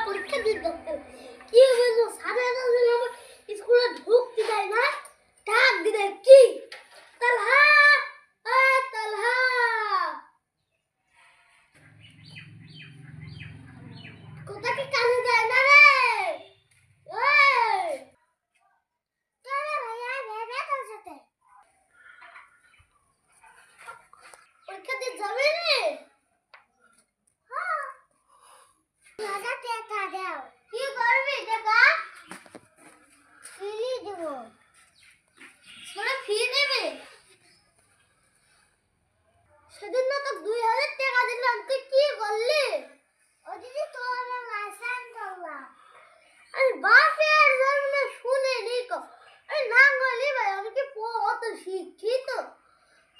পরীক্ষা দিতে কি হলো সাড়ে 11 আমার স্কুলে ঢুকতে দেয় না ডাক দিলে কি তালহা তালহা কোথা কি কানে যায় না রে ওই কানে ভাইয়া ভেবে তোর সাথে পরীক্ষা দিতে যাবে রে হ্যাঁ দাদা টেকা দাও কি করবি দেখা ফ্রি দেব তোরা ফ্রি দেবে সেদিন না তো 2000 টাকা দিলাম তুই কি করলি ও দিদি তো আমার লাইসেন্স করলাম আমি বাপের জন্য শুনে নি কো আরে না গলি ভাই আমি কি কত শিক্ষিত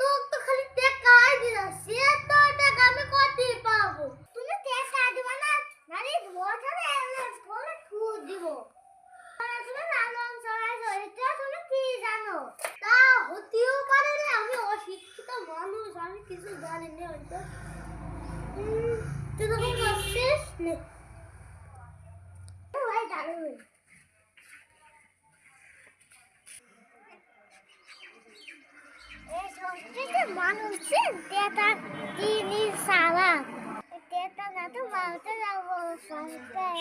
তো তো খালি টাকাই দিলাম সে তো টাকা আমি কতই পাবো তুমি টাকা দিবা না নারে বছরে এলে করে খুদ দিব তুমি লালন চড়াই চড়িতে তুমি কি জানো তা হতেও পারে রে আমি অশিক্ষিত মানুষ আমি কিছু জানি না হয়তো তুই তো করছিস নে ভাই দাঁড়াবে মানুষ তেতা তিনি সালা তেতা না তো বলতে যাবো সন্তান